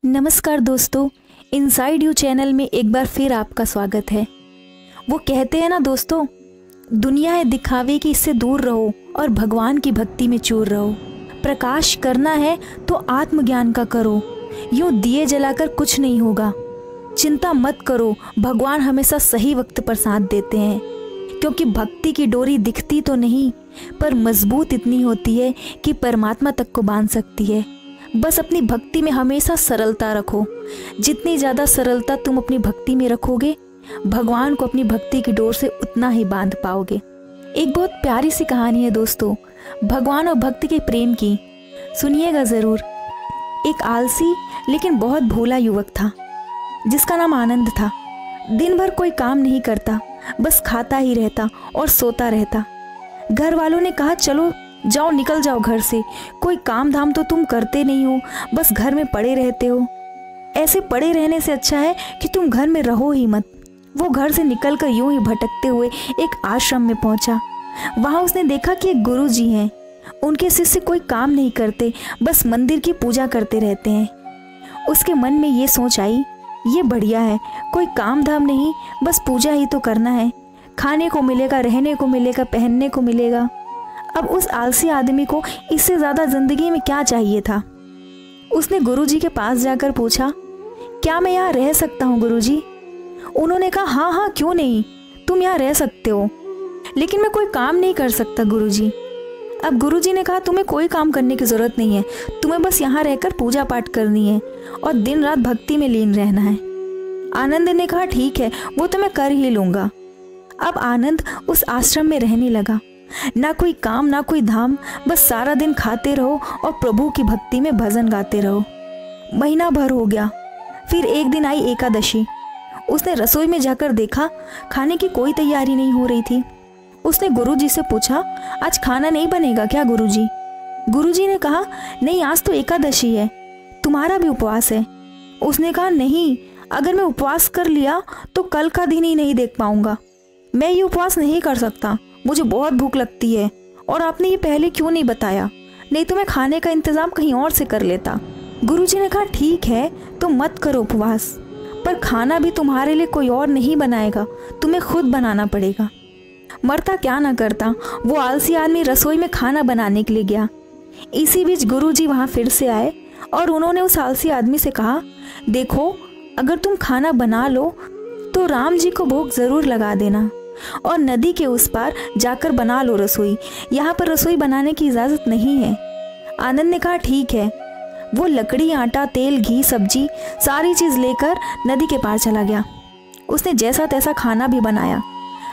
नमस्कार दोस्तों, inside you channel में एक बार फिर आपका स्वागत है। वो कहते हैं ना दोस्तों, दुनिया है दिखावे की, इससे दूर रहो और भगवान की भक्ति में चूर रहो। प्रकाश करना है तो आत्मज्ञान का करो, यूं दिए जलाकर कुछ नहीं होगा। चिंता मत करो, भगवान हमेशा सही वक्त पर साथ देते हैं, क्योंकि भक्ति की डोरी दिखती तो नहीं पर मजबूत इतनी होती है कि परमात्मा तक को बांध सकती है। बस अपनी भक्ति में हमेशा सरलता रखो। जितनी ज़्यादा सरलता तुम अपनी भक्ति में रखोगे, भगवान को अपनी भक्ति की डोर से उतना ही बांध पाओगे। एक बहुत प्यारी सी कहानी है दोस्तों, भगवान और भक्ति के प्रेम की, सुनिएगा ज़रूर। एक आलसी लेकिन बहुत भोला युवक था जिसका नाम आनंद था। दिन भर कोई काम नहीं करता, बस खाता ही रहता और सोता रहता। घर वालों ने कहा, चलो जाओ, निकल जाओ घर से, कोई काम धाम तो तुम करते नहीं हो, बस घर में पड़े रहते हो। ऐसे पड़े रहने से अच्छा है कि तुम घर में रहो ही मत। वो घर से निकलकर यूं ही भटकते हुए एक आश्रम में पहुंचा। वहां उसने देखा कि एक गुरुजी हैं। उनके शिष्य कोई काम नहीं करते, बस मंदिर की पूजा करते रहते हैं। उसके मन में ये सोच आई, ये बढ़िया है, कोई काम धाम नहीं, बस पूजा ही तो करना है। खाने को मिलेगा, रहने को मिलेगा, पहनने को मिलेगा। अब उस आलसी आदमी को इससे ज़्यादा ज़िंदगी में क्या चाहिए था। उसने गुरुजी के पास जाकर पूछा, क्या मैं यहाँ रह सकता हूँ गुरुजी? उन्होंने कहा, हाँ हाँ, क्यों नहीं, तुम यहाँ रह सकते हो, लेकिन मैं कोई काम नहीं कर सकता गुरुजी। अब गुरुजी ने कहा, तुम्हें कोई काम करने की ज़रूरत नहीं है, तुम्हें बस यहाँ रहकर पूजा पाठ करनी है और दिन रात भक्ति में लीन रहना है। आनंद ने कहा, ठीक है, वो तो मैं कर ही लूँगा। अब आनंद उस आश्रम में रहने लगा। ना कोई काम ना कोई धाम, बस सारा दिन खाते रहो और प्रभु की भक्ति में भजन गाते रहो। महीना भर हो गया। फिर एक दिन आई एकादशी। उसने रसोई में जाकर देखा, खाने की कोई तैयारी नहीं हो रही थी। उसने गुरुजी से पूछा, आज खाना नहीं बनेगा क्या गुरुजी? गुरुजी ने कहा, नहीं, आज तो एकादशी है, तुम्हारा भी उपवास है। उसने कहा, नहीं, अगर मैं उपवास कर लिया तो कल का दिन ही नहीं देख पाऊंगा। मैं ये उपवास नहीं कर सकता, मुझे बहुत भूख लगती है, और आपने ये पहले क्यों नहीं बताया? नहीं तो मैं खाने का इंतज़ाम कहीं और से कर लेता। गुरुजी ने कहा, ठीक है, तुम मत करो उपवास, पर खाना भी तुम्हारे लिए कोई और नहीं बनाएगा, तुम्हें खुद बनाना पड़ेगा। मरता क्या ना करता, वो आलसी आदमी रसोई में खाना बनाने के लिए गया। इसी बीच गुरुजी वहाँ फिर से आए और उन्होंने उस आलसी आदमी से कहा, देखो, अगर तुम खाना बना लो तो राम जी को भोग ज़रूर लगा देना और नदी के उस पार जाकर बना लो रसोई, यहाँ पर रसोई बनाने की इजाज़त नहीं है। आनंद ने कहा, ठीक है। वो लकड़ी, आटा, तेल, घी, सब्जी, सारी चीज़ लेकर नदी के पार चला गया। उसने जैसा तैसा खाना भी बनाया।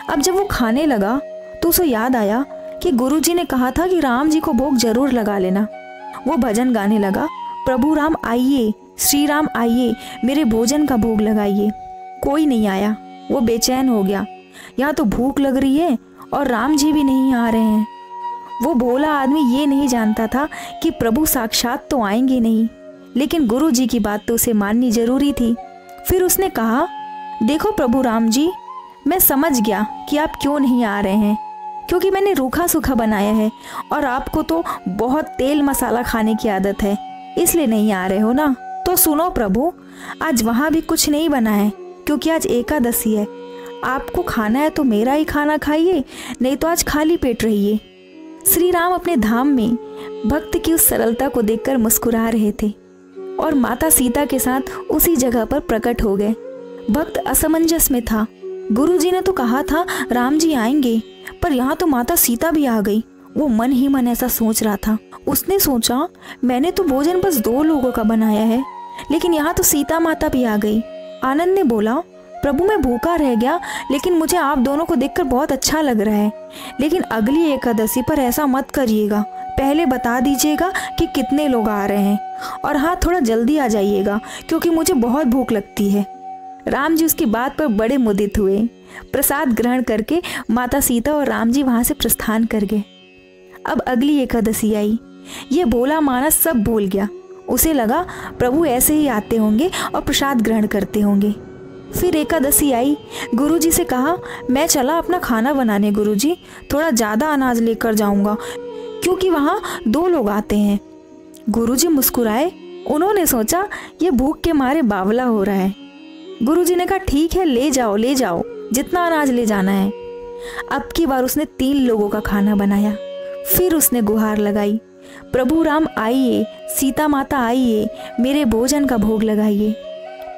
अब जब वो खाने लगा तो उसे याद आया कि गुरुजी ने कहा था कि राम जी को भोग जरूर लगा लेना। वो भजन गाने लगा, प्रभु राम आइए, श्री राम आइए, मेरे भोजन का भोग लगाइए। कोई नहीं आया। वो बेचैन हो गया, यहाँ तो भूख लग रही है और राम जी भी नहीं आ रहे हैं। वो भोला आदमी ये नहीं जानता था कि प्रभु साक्षात तो आएंगे नहीं, लेकिन गुरु जी की बात तो उसे माननी जरूरी थी। फिर उसने कहा, देखो प्रभु राम जी, मैं समझ गया कि आप क्यों नहीं आ रहे हैं, क्योंकि मैंने रूखा सूखा बनाया है और आपको तो बहुत तेल मसाला खाने की आदत है, इसलिए नहीं आ रहे हो ना। तो सुनो प्रभु, आज वहाँ भी कुछ नहीं बना है, क्योंकि आज एकादशी है। आपको खाना है तो मेरा ही खाना खाइए, नहीं तो आज खाली पेट रहिए। श्री राम अपने धाम में भक्त की उस सरलता को देखकर मुस्कुरा रहे थे और माता सीता के साथ उसी जगह पर प्रकट हो गए। भक्त असमंजस में था। गुरुजी ने तो कहा था राम जी आएंगे, पर यहाँ तो माता सीता भी आ गई। वो मन ही मन ऐसा सोच रहा था। उसने सोचा, मैंने तो भोजन बस 2 लोगों का बनाया है, लेकिन यहाँ तो सीता माता भी आ गई। आनंद ने बोला, प्रभु मैं भूखा रह गया, लेकिन मुझे आप दोनों को देखकर बहुत अच्छा लग रहा है, लेकिन अगली एकादशी पर ऐसा मत करिएगा, पहले बता दीजिएगा कि कितने लोग आ रहे हैं, और हाँ, थोड़ा जल्दी आ जाइएगा, क्योंकि मुझे बहुत भूख लगती है। राम जी उसकी बात पर बड़े मुदित हुए। प्रसाद ग्रहण करके माता सीता और राम जी वहाँ से प्रस्थान कर गए। अब अगली एकादशी आई। ये भोला मानस सब भूल गया। उसे लगा प्रभु ऐसे ही आते होंगे और प्रसाद ग्रहण करते होंगे। फिर एकादशी आई। गुरुजी से कहा, मैं चला अपना खाना बनाने गुरुजी, थोड़ा ज़्यादा अनाज लेकर जाऊंगा, क्योंकि वहाँ 2 लोग आते हैं। गुरुजी मुस्कुराए उन्होंने सोचा ये भूख के मारे बावला हो रहा है। गुरुजी ने कहा ठीक है, ले जाओ जितना अनाज ले जाना है। अब की बार उसने 3 लोगों का खाना बनाया। फिर उसने गुहार लगाई, प्रभु राम आइए, सीता माता आइए, मेरे भोजन का भोग लगाइए।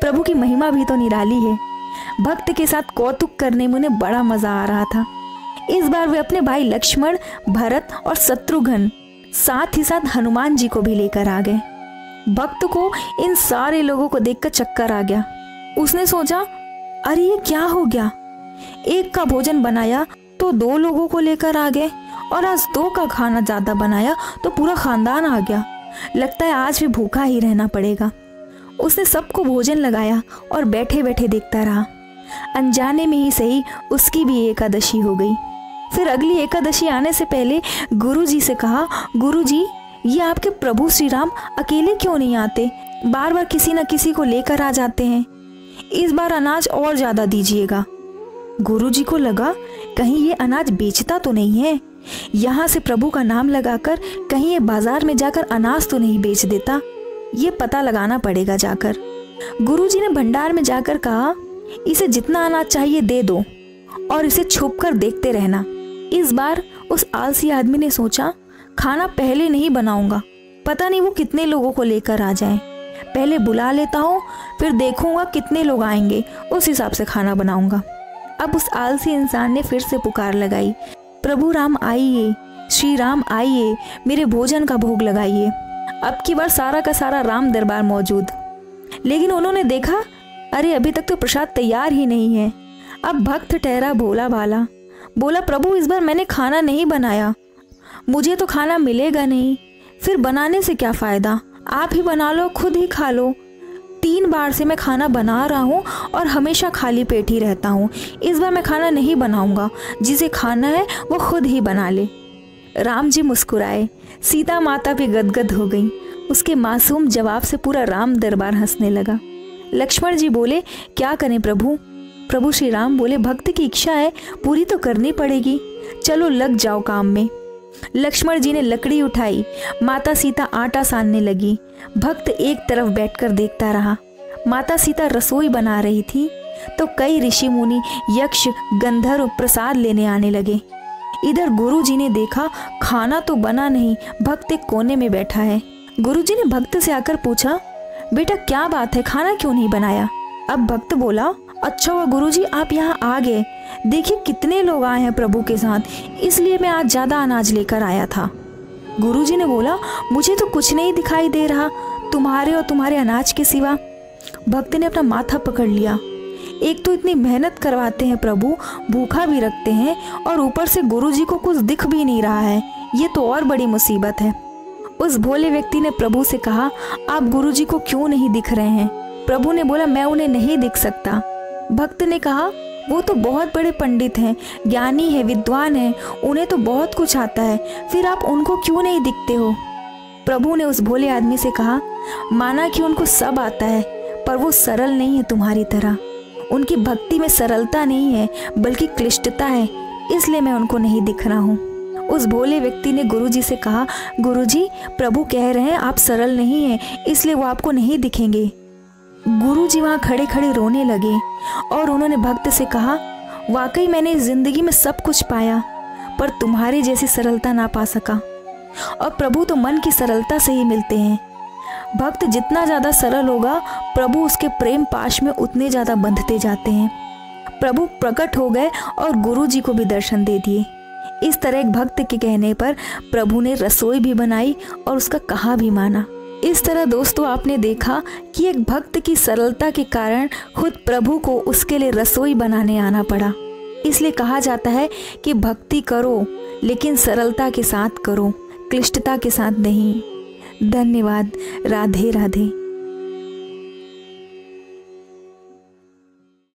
प्रभु की महिमा भी तो निराली है। भक्त के साथ कौतुक करने में उन्हें बड़ा मजा आ रहा था। इस बार वे अपने भाई लक्ष्मण, भरत और शत्रुघ्न, साथ ही साथ हनुमान जी को भी लेकर आ गए। भक्त को इन सारे लोगों को देखकर चक्कर आ गया। उसने सोचा अरे ये क्या हो गया, एक का भोजन बनाया तो 2 लोगों को लेकर आ गए, और आज 2 का खाना ज्यादा बनाया तो पूरा खानदान आ गया। लगता है आज भी भूखा ही रहना पड़ेगा। उसने सबको भोजन लगाया और बैठे बैठे देखता रहा। अनजाने में ही सही उसकी भी एकादशी हो गई। फिर अगली एकादशी आने से पहले गुरुजी से कहा, गुरुजी ये आपके प्रभु श्री राम अकेले क्यों नहीं आते, बार बार किसी न किसी को लेकर आ जाते हैं। इस बार अनाज और ज्यादा दीजिएगा। गुरुजी को लगा कहीं ये अनाज बेचता तो नहीं है, यहाँ से प्रभु का नाम लगाकर कहीं ये बाजार में जाकर अनाज तो नहीं बेच देता, ये पता लगाना पड़ेगा जाकर। गुरुजी ने भंडार में जाकर कहा, इसे जितना अनाज चाहिए दे दो और इसे छुप कर देखते रहना। इस बार उस आलसी आदमी ने सोचा खाना पहले नहीं बनाऊंगा, पता नहीं वो कितने लोगों को लेकर आ जाए, पहले बुला लेता हूँ, फिर देखूंगा कितने लोग आएंगे, उस हिसाब से खाना बनाऊंगा। अब उस आलसी इंसान ने फिर से पुकार लगाई, प्रभु राम आइए, श्री राम आइए, मेरे भोजन का भोग लगाइए। अब की बार सारा का सारा राम दरबार मौजूद। लेकिन उन्होंने देखा अरे अभी तक तो प्रसाद तैयार ही नहीं है। अब भक्त ठहरा भोला भाला, बोला प्रभु इस बार मैंने खाना नहीं बनाया, मुझे तो खाना मिलेगा नहीं, फिर बनाने से क्या फ़ायदा, आप ही बना लो, खुद ही खा लो। 3 बार से मैं खाना बना रहा हूँ और हमेशा खाली पेट ही रहता हूँ। इस बार मैं खाना नहीं बनाऊंगा, जिसे खाना है वो खुद ही बना ले। राम जी मुस्कुराए, सीता माता भी गदगद हो गई। उसके मासूम जवाब से पूरा राम दरबार हंसने लगा। लक्ष्मण जी बोले क्या करें प्रभु। प्रभु श्री राम बोले भक्त की इच्छा है, पूरी तो करनी पड़ेगी, चलो लग जाओ काम में। लक्ष्मण जी ने लकड़ी उठाई, माता सीता आटा सानने लगी। भक्त एक तरफ बैठकर देखता रहा। माता सीता रसोई बना रही थी तो कई ऋषि मुनि, यक्ष, गंधर्व प्रसाद लेने आने लगे। इधर गुरु जी ने देखा खाना तो बना नहीं, भक्त एक कोने में बैठा है। गुरु जी ने भक्त से आकर पूछा, बेटा क्या बात है, खाना क्यों नहीं बनाया। अब भक्त बोला, अच्छा हुआ गुरुजी आप यहाँ आ गए, देखिए कितने लोग आए हैं प्रभु के साथ, इसलिए मैं आज ज्यादा अनाज लेकर आया था। गुरुजी ने बोला, मुझे तो कुछ नहीं दिखाई दे रहा तुम्हारे और तुम्हारे अनाज के सिवा। भक्त ने अपना माथा पकड़ लिया, एक तो इतनी मेहनत करवाते हैं प्रभु, भूखा भी रखते हैं, और ऊपर से गुरुजी को कुछ दिख भी नहीं रहा है, ये तो और बड़ी मुसीबत है। उस भोले व्यक्ति ने प्रभु से कहा, आप गुरुजी को क्यों नहीं दिख रहे हैं। प्रभु ने बोला, मैं उन्हें नहीं दिख सकता। भक्त ने कहा, वो तो बहुत बड़े पंडित हैं, ज्ञानी है, विद्वान है, उन्हें तो बहुत कुछ आता है, फिर आप उनको क्यों नहीं दिखते हो। प्रभु ने उस भोले आदमी से कहा, माना कि उनको सब आता है, पर वो सरल नहीं है तुम्हारी तरह, उनकी भक्ति में सरलता नहीं है बल्कि क्लिष्टता है, इसलिए मैं उनको नहीं दिख रहा हूँ। उस भोले व्यक्ति ने गुरुजी से कहा, गुरुजी प्रभु कह रहे हैं आप सरल नहीं हैं, इसलिए वो आपको नहीं दिखेंगे। गुरुजी वहाँ खड़े खड़े रोने लगे और उन्होंने भक्त से कहा, वाकई मैंने इस जिंदगी में सब कुछ पाया, पर तुम्हारे जैसी सरलता ना पा सका, और प्रभु तो मन की सरलता से ही मिलते हैं। भक्त जितना ज़्यादा सरल होगा, प्रभु उसके प्रेम पाश में उतने ज़्यादा बंधते जाते हैं। प्रभु प्रकट हो गए और गुरुजी को भी दर्शन दे दिए। इस तरह एक भक्त के कहने पर प्रभु ने रसोई भी बनाई और उसका कहा भी माना। इस तरह दोस्तों आपने देखा कि एक भक्त की सरलता के कारण खुद प्रभु को उसके लिए रसोई बनाने आना पड़ा। इसलिए कहा जाता है कि भक्ति करो लेकिन सरलता के साथ करो, क्लिष्टता के साथ नहीं। धन्यवाद। राधे राधे।